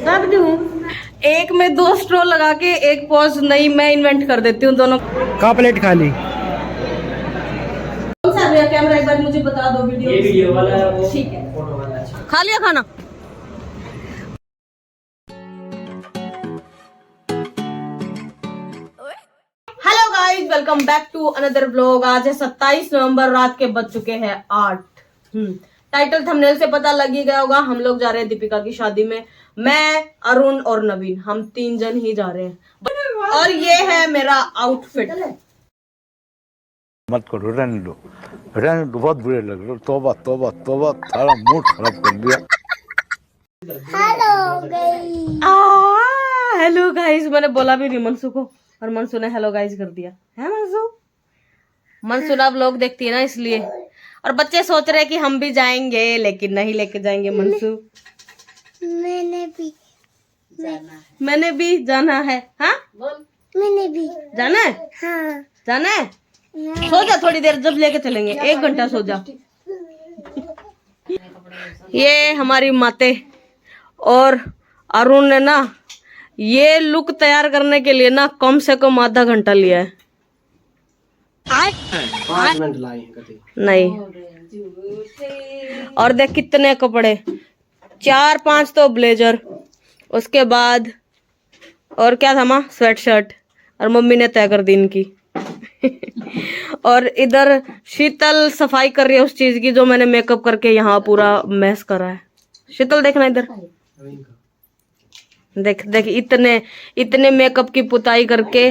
रख दूं। एक में 2 स्ट्रॉ लगा के एक पॉज नहीं मैं इन्वेंट कर देती हूँ दोनों का प्लेट खाली। कौन सा भैया कैमरा एक बार मुझे बता दो। ये वीडियो वाला है वो, ठीक है। फोटो वाला है। खा लिया खाना। Hello guys, welcome back to another vlog. आज है 27 नवंबर, रात के बज चुके हैं 8। टाइटल थंबनेल से पता लग ही गया होगा, हम लोग जा रहे हैं दीपिका की शादी में। मैं, अरुण और नवीन, हम 3 जन ही जा रहे हैं। और ये है मेरा आउटफिट। मत करो, रहने दो, बहुत बुरे लग रहे हो। तौबा तौबा तौबा, सारा मूड खराब कर दिया। हेलो गाइस, मैंने बोला भी नहीं मनसू को, और मनसू ने हेलो गाइस कर दिया है। मनसू ना व्लॉग देखती है ना, इसलिए। और बच्चे सोच रहे हैं कि हम भी जाएंगे, लेकिन नहीं लेके जाएंगे मनसू। मैंने भी जाना है। हाँ मैंने भी जाना है। हाँ जाना है। सो जा थोड़ी देर, जब लेके चलेंगे 1 घंटा सो जा। ये हमारी माते और अरुण ने ना ये लुक तैयार करने के लिए ना कम से कम आधा घंटा लिया है। 5 मिनट लाए कभी नहीं। और देख कितने कपड़े, 4-5 तो ब्लेजर, उसके बाद और क्या था माँ, स्वेट शर्ट, और मम्मी ने तय कर दी इनकी। और इधर शीतल सफाई कर रही है उस चीज की जो मैंने मेकअप करके यहाँ पूरा मैस करा है। शीतल देखना इधर, देख देख, इतने मेकअप की पुताई करके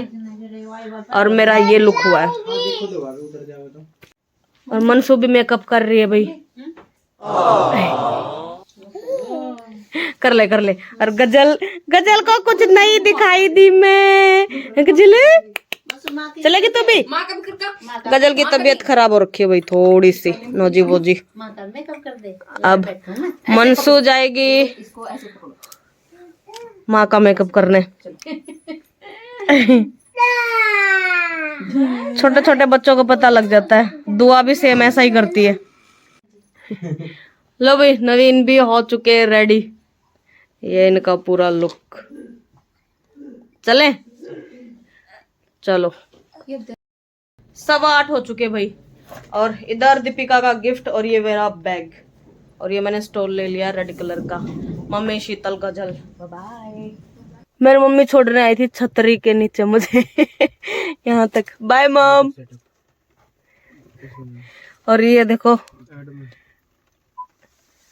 और मेरा ये लुक हुआ है। और मनसू भी मेकअप कर रही है भाई। कर ले। और गजल को कुछ नहीं दिखाई दी मैं। गजल चलेगी तो भी। गजल की तबीयत खराब हो रखी है भाई थोड़ी सी, नोजी वोजी। अब मनसू जाएगी माँ का मेकअप करने। छोटे छोटे बच्चों को पता लग जाता है, दुआ भी सेम ऐसा ही करती है। लो भाई, नवीन भी हो चुके हैं रेडी। ये इनका पूरा लुक। चले चलो। 7:15 हो चुके भाई। और इधर दीपिका का गिफ्ट, और ये मेरा बैग, और ये मैंने स्टोल ले लिया रेड कलर का। मम्मी शीतल गजल, बाय। मेरी मम्मी छोड़ने आई थी छतरी के नीचे मुझे यहाँ तक। बाय मम। और ये देखो,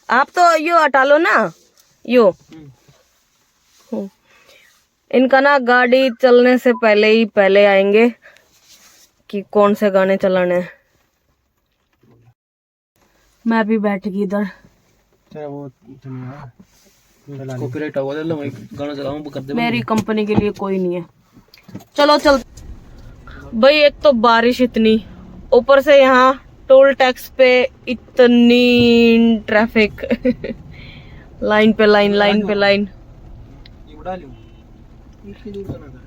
आप तो यो हटा लो ना, यो इनका ना गाड़ी चलने से पहले आएंगे कि कौन से गाने चलाने हैं। मैं भी बैठ गई इधर। कॉपीराइट आवाज है, मैं गाना चलाऊं कर दे। मेरी कंपनी के लिए कोई नहीं है। चलो चल भाई। एक तो बारिश इतनी, ऊपर से यहाँ टोल टैक्स पे इतनी ट्रैफिक। लाइन पे लाइन। ये उड़ा लूं इसलिए दूर करना था।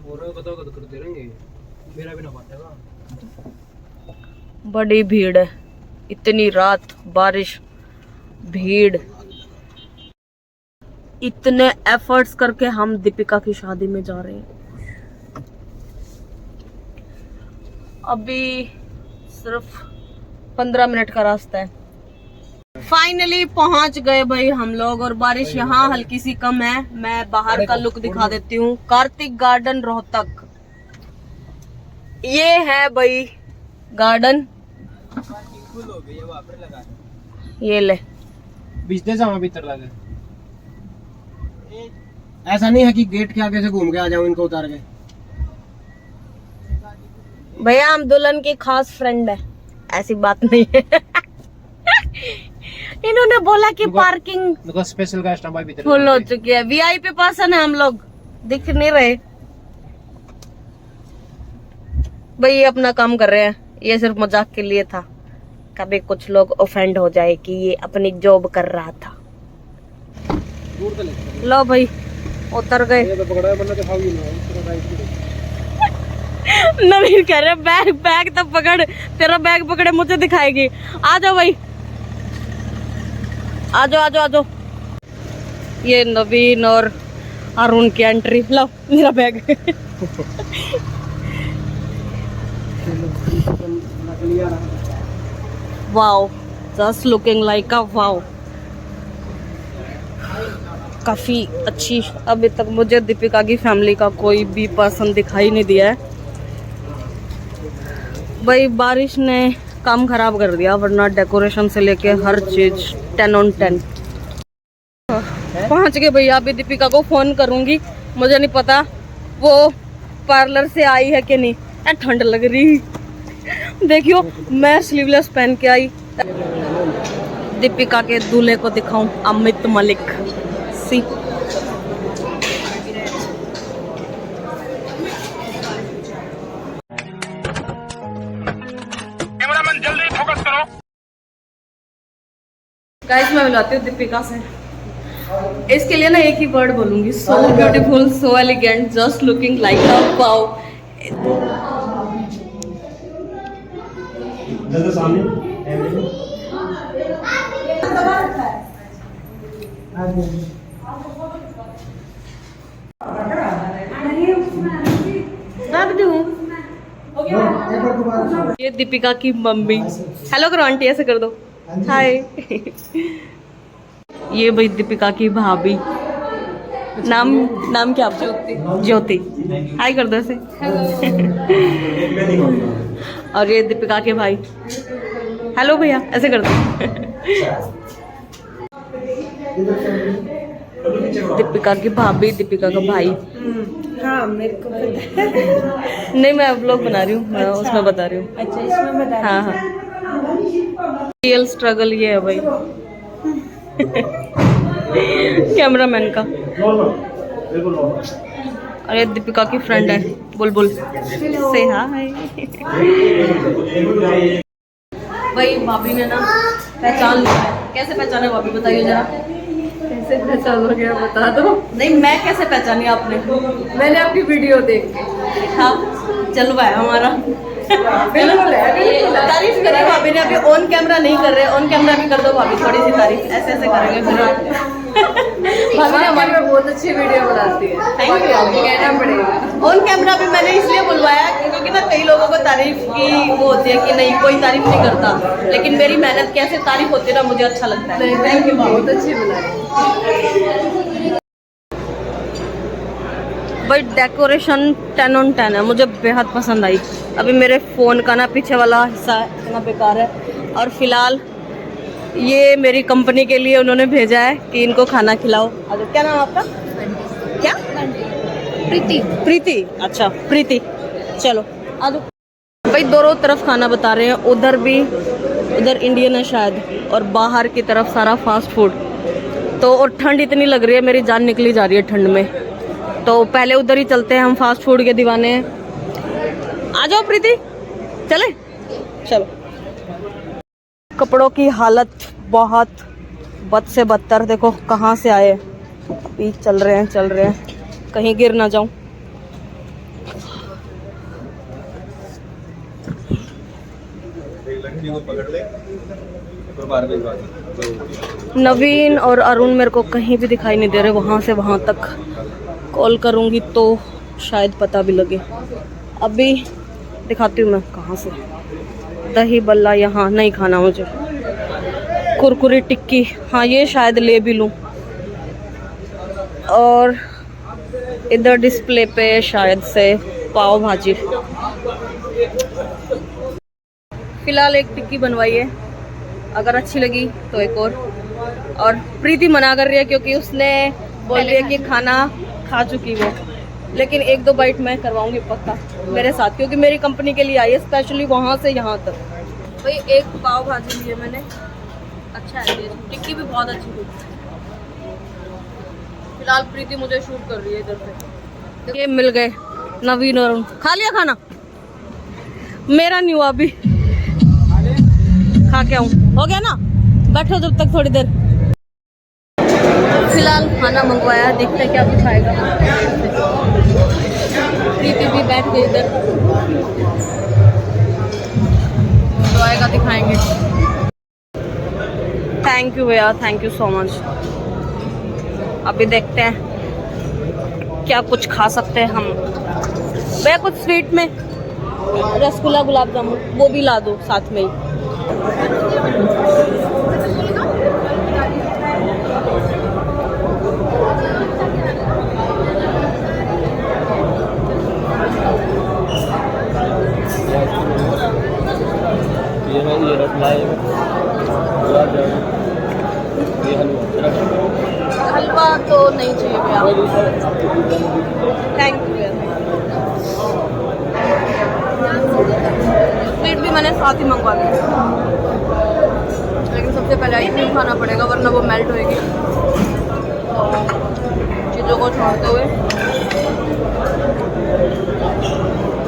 और कतो करते रहेंगे, मेरा भी ना पाटेगा। बड़ी भीड़ है, इतनी रात, बारिश, भीड़। इतने एफर्ट्स करके हम दीपिका की शादी में जा रहे हैं। अभी सिर्फ 15 मिनट का रास्ता है। फाइनली पहुंच गए भाई हम लोग। और बारिश यहाँ हल्की सी कम है। मैं बाहर का लुक दिखा देती हूँ। कार्तिक गार्डन रोहतक, ये है भाई गार्डन। ये ले बिजते जामा भीतर लगे। ऐसा नहीं है कि गेट के आगे से घूम के आ जाओ इनको उतार के। भैया हम दुल्हन की खास फ्रेंड है, ऐसी बात नहीं है। इन्होंने बोला कि पार्किंग स्पेशल का स्टॉप भीतर फुल हो चुकी है। वीआईपी पर्सन है हम लोग, दिख नहीं रहे भाई। ये अपना काम कर रहे हैं, ये सिर्फ मजाक के लिए था। कभी कुछ लोग ऑफेंड हो जाए कि ये अपनी जॉब कर रहा था। लो भाई उतर गए। नवीन कह रहे बैग तब पकड़, तेरा बैग पकड़े मुझे दिखाएगी। आ जाओ भाई, आ जाओ। ये नवीन और अरुण की एंट्री। लो मेरा bag. Wow, just looking like a wow, काफी अच्छी। अभी तक मुझे दीपिका की फैमिली का कोई भी पर्सन दिखाई नहीं दिया है। भाई बारिश ने काम खराब कर दिया, वरना डेकोरेशन से लेके हर चीज 10 on 10। पहुंच गए भैया। अभी दीपिका को फोन करूंगी, मुझे नहीं पता वो पार्लर से आई है कि नहीं। यार ठंड लग रही, देखियो मैं स्लीवलेस पहन के आई। दीपिका के दूल्हे को दिखाऊं, अमित मलिक। सी कैमरामैन जल्दी फोकस करो। गाइस मैं मिलाती हूँ दीपिका से। इसके लिए ना एक ही वर्ड बोलूंगी, so beautiful, so elegant, just looking like a wow. ये दीपिका की मम्मी। हेलो करो आंटी, ऐसे कर दो, हाय। ये भाई दीपिका की भाभी। नाम क्या आपका? ज्योति। हाय कर दो ऐसे। और ये दीपिका के भाई। हेलो भैया, ऐसे कर दो। दीपिका की भाभी, दीपिका का भाई। हाँ मेरे को पता है। नहीं मैं व्लॉग बना रही हूँ, मैं उसमें बता रही हूँ। अच्छा इसमें बता। हाँ हाँ, रियल स्ट्रगल ये है भाई। कैमरामैन का। और ये दीपिका की फ्रेंड है बुलबुल। से हाय। भाई भाभी ने ना पहचान लिया है। कैसे पहचाने भाभी, बताइए जरा। कैसे पहचानोगे आप बता दो। नहीं मैं कैसे पहचानी आपने? मैंने आपकी वीडियो देख के। हाँ चल भाई हमारा। बिल्कुल है, बिल्कुल है। तारीफ करी भाभी ने। अभी ऑन कैमरा नहीं कर रहे, ऑन कैमरा भी कर दो भाभी थोड़ी सी तारीफ। ऐसे ऐसे करेंगे फिर। भाभी ने हमारी में बहुत अच्छी वीडियो बनाती है। Thank you। आपको कहना पड़ेगा। ऑन कैमरा भी मैंने इसलिए बुलवाया क्योंकि ना कई लोगों को तारीफ की वो होती है कि नहीं कोई तारीफ नहीं करता, लेकिन मेरी मेहनत कैसे तारीफ होती है ना, मुझे अच्छा लगता है। थैंक यू, बहुत अच्छी बनाई। भाई डेकोरेशन 10 on 10 है, मुझे बेहद पसंद आई। अभी मेरे फ़ोन का ना पीछे वाला हिस्सा इतना बेकार है। और फिलहाल ये मेरी कंपनी के लिए उन्होंने भेजा है कि इनको खाना खिलाओ। क्या नाम आपका? क्या? प्रीति। प्रीति, अच्छा प्रीति। चलो आ जाओ भाई। दोनों तरफ खाना बता रहे हैं, उधर भी, उधर इंडियन है शायद, और बाहर की तरफ सारा फास्ट फूड। तो और ठंड इतनी लग रही है, मेरी जान निकली जा रही है ठंड में। तो पहले उधर ही चलते हैं, हम फास्ट फूड के दीवाने हैं। आ जाओ प्रीति, चले चलो। कपड़ों की हालत बहुत बद से बदतर। देखो कहाँ से आए, अभी चल रहे हैं, कहीं गिर ना जाऊं। नवीन और अरुण मेरे को कहीं भी दिखाई नहीं दे रहे, वहाँ से वहाँ तक कॉल करूँगी तो शायद पता भी लगे। अभी दिखाती हूँ मैं कहाँ से। दही बल्ला यहाँ नहीं खाना मुझे। कुरकुरी टिक्की, हाँ ये शायद ले भी लूँ। और इधर डिस्प्ले पे शायद से पाव भाजी। फिलहाल एक टिक्की बनवाई है, अगर अच्छी लगी तो एक और प्रीति मना कर रही है क्योंकि उसने बोल रही है कि खाना खा चुकी वो। लेकिन एक दो बाइट मैं करवाऊंगी पक्का मेरे साथ, क्योंकि मेरी कंपनी के लिए आई है स्पेशली वहाँ से यहाँ तक। भाई एक पाव भाजी ली है मैंने, अच्छा है ये। टिक्की भी बहुत अच्छी थी। फिलहाल प्रीति मुझे शूट कर रही है इधर से। ये मिल गए नवीन और खा लिया खाना। मेरा नहीं हुआ अभी, खा के आऊँ। हो गया ना, बैठो जब तक थोड़ी देर। फिलहाल खाना मंगवाया, देखते हैं क्या कुछ आएगा। प्रीति भी बैठ गई इधर, जो आएगा दिखाएंगे। थैंक यू भैया, थैंक यू सो मच। अभी देखते हैं क्या कुछ खा सकते हैं हम। भैया कुछ स्वीट में रसगुल्ला गुलाब जामुन वो भी ला दो साथ में ही। ये रसमलाई, गुलाब जामुन, ये हलवा तो नहीं चाहिए भैया, थैंक यू भैया। स्वीट भी मैंने साथ ही मंगवा ली, लेकिन सबसे पहले आइसक्रीम खाना पड़ेगा वरना वो मेल्ट होएगी। चीज़ों को छोड़ते हुए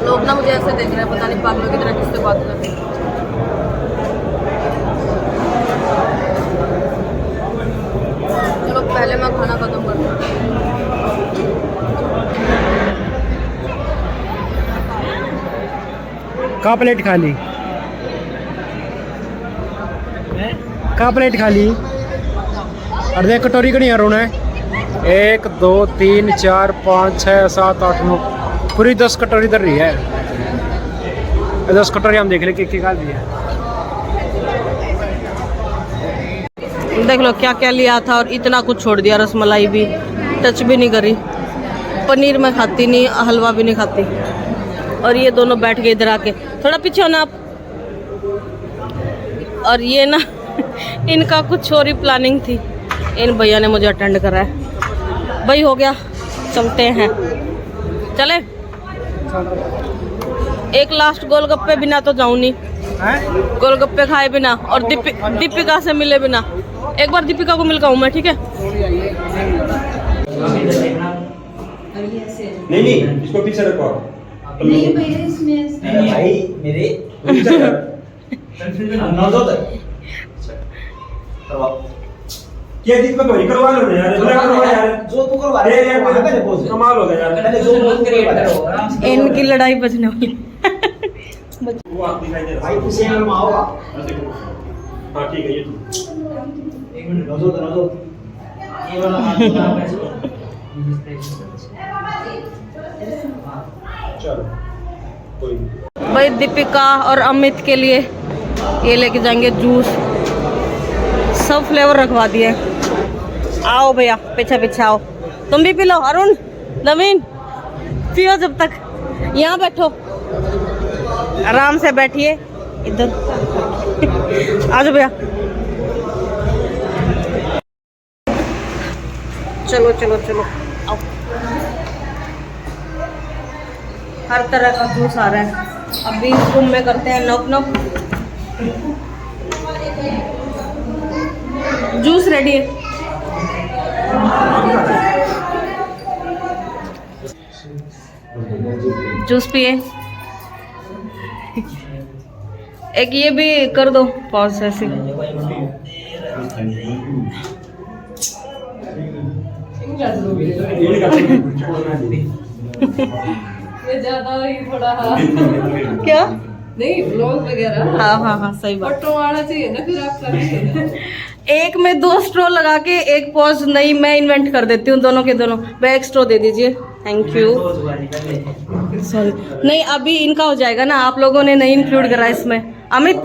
लोग ना मुझे ऐसे देख रहे हैं, पता नहीं पागलों की तरह किससे बात कर रहे हैं। चलो पहले मैं खाना खत्म करती हूँ। का प्लेट खाली, का प्लेट खाली और देख कटोरी कहीं रोना है। 1 2 3 4 5 6 7 8 9 पूरी 10 कटोरी इधर रही है। 10 कटोरी हम देख ले कि खा दी है। देख लो क्या क्या लिया था और इतना कुछ छोड़ दिया। रसमलाई भी टच भी नहीं करी, पनीर मैं खाती नहीं, हलवा भी नहीं खाती। और ये दोनों बैठ गए इधर आके, थोड़ा पीछे हो ना आप। और ये ना इनका कुछ और ही प्लानिंग थी। इन भैया ने मुझे अटेंड करा है। भाई हो गया, चलते हैं। चले एक लास्ट गोलगप्पे बिना तो जाऊं नहीं, गोलगप्पे खाए बिना और दीपिका से मिले बिना। एक बार दीपिका को मिल के आऊं मैं, ठीक है? नहीं इसको पीछे रखो। नहीं भैया इसमें भाई मेरे क्या दीपिका को करवा लो ना यार, करवा यार, जो तू करवा रहे यार वहां पे पहुंच, कमाल हो गया यार। पहले जो बोल क्रिएट करो, इनकी लड़ाई बचने वाली। वो आप दिखाई दे रहा भाई, तुझे में आओगा। हां ठीक है, ये एक मिनट रोजो ये वाला हाथ चलो कोई भाई दीपिका और अमित के लिए ये लेके जाएंगे जूस, सब फ्लेवर रखवा दिए। आओ भैया पीछे पीछे आओ, तुम भी पी लो। अरुण नवीन पियो, जब तक यहाँ बैठो, आराम से बैठिए इधर। आ जाओ भैया, चलो चलो चलो आओ। हर तरह का जूस आ रहा है। अभी इस रूम में करते हैं नॉक नॉक। जूस रेडी है। जूस पिए। एक ये भी कर दो पॉज ऐसे। ये ज्यादा ही थोड़ा क्या? नहीं ब्लॉग वगैरह। हाँ हाँ हाँ सही बात। ऑटो आना चाहिए ना फिर आप कर। एक में 2 स्ट्रॉ लगा के एक पॉज नहीं, मैं इन्वेंट कर देती हूँ दोनों के दोनों। मैं एक स्ट्रॉ दे दीजिए, थैंक यू। सॉरी नहीं, अभी इनका हो जाएगा ना, आप लोगों ने नहीं इंक्लूड करा इसमें। अमित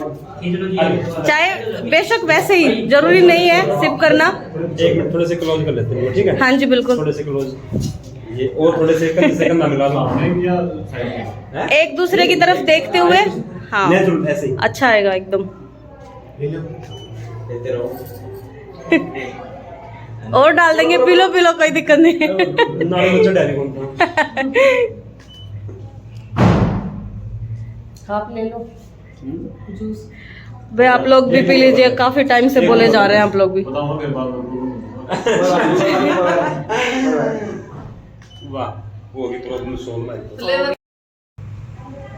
चाहे बेशक वैसे ही जरूरी नहीं है सिप करना। एक मिनट थोड़े से क्लोज कर लेते हैं, ठीक है? हाँ जी बिल्कुल, थोड़े से क्लोज, ये और थोड़े से सेकंड ना मिला लो, एक दूसरे की तरफ देखते हुए। हाँ नेचुरल ऐसे ही अच्छा आएगा एकदम। देते रहो। और डाल देंगे, पी लो कोई दिक्कत नहीं। नाले बच्चा डैरी बोलता आप ले लो जूस। भाई आप लोग भी पी लीजिए, काफी टाइम से बोले जा रहे हैं आप लोग भी। वाह वो भी तुरंत में सोल लाइक।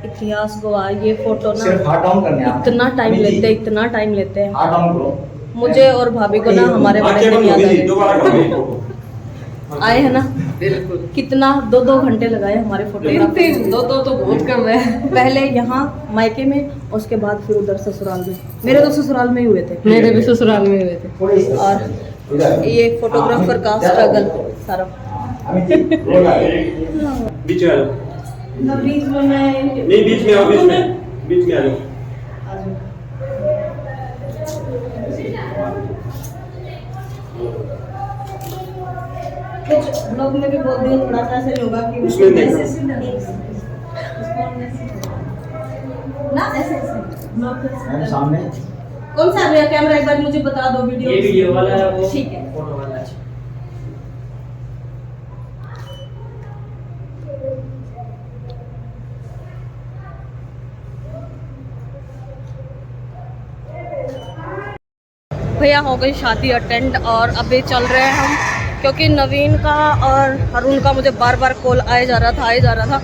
इतिहास गवाह ये फोटो ना सिर्फ हार्ट डाउन करने आप इतना टाइम लेते हैं, इतना टाइम लेते हैं। हार्ट डाउन करो। मुझे और भाभी को ना हमारे बड़े दिन याद आ गए। आए हैं ना, बिल्कुल कितना 2-2 घंटे लगाए हमारे फोटोग्राफी। दो तो बहुत कम है। पहले यहाँ मायके में, उसके बाद फिर उधर ससुराल में। मेरे तो ससुराल में ही हुए थे। मेरे भी ससुराल में हुए थे। और ये फोटोग्राफर का स्ट्रगल सारा। बीच में आ जाओ। बीच में मैं नहीं बीच में आओ, बीच में आ जाओ। कुछ लोग ने भी बोल दिया थोड़ा सा ऐसे होगा कि उसमें देखो। ना ऐसे सामने कौन सा है कैमरा, एक बार मुझे बता दो। वीडियो ये वीडियो वाला है, वो ठीक है। फोटो वाला है। भैया हो गई शादी अटेंड और अभी चल रहे हैं हम, क्योंकि नवीन का और अरुण का मुझे बार बार कॉल आए जा रहा था।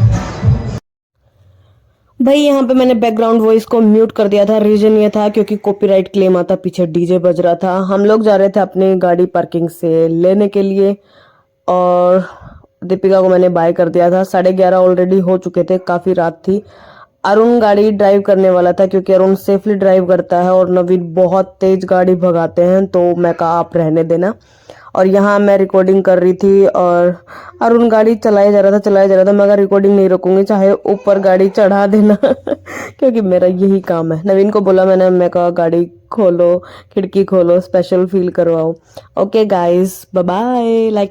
भाई यहाँ पे मैंने बैकग्राउंड वॉइस को म्यूट कर दिया था। रीजन ये था क्योंकि कॉपीराइट क्लेम आता, पीछे डीजे बज रहा था। हम लोग जा रहे थे अपनी गाड़ी पार्किंग से लेने के लिए और दीपिका को मैंने बाय कर दिया था। 11:30 ऑलरेडी हो चुके थे, काफी रात थी। अरुण गाड़ी ड्राइव करने वाला था क्योंकि अरुण सेफली ड्राइव करता है और नवीन बहुत तेज गाड़ी भगाते हैं, तो मैं कहा आप रहने देना। और यहाँ मैं रिकॉर्डिंग कर रही थी और अरुण गाड़ी चलाया जा रहा था। मैं कहा रिकॉर्डिंग नहीं रोकूंगी, चाहे ऊपर गाड़ी चढ़ा देना क्योंकि मेरा यही काम है। नवीन को बोला मैं कहा गाड़ी खोलो, खिड़की खोलो, स्पेशल फील करवाओ। Okay guys, bye bye. Like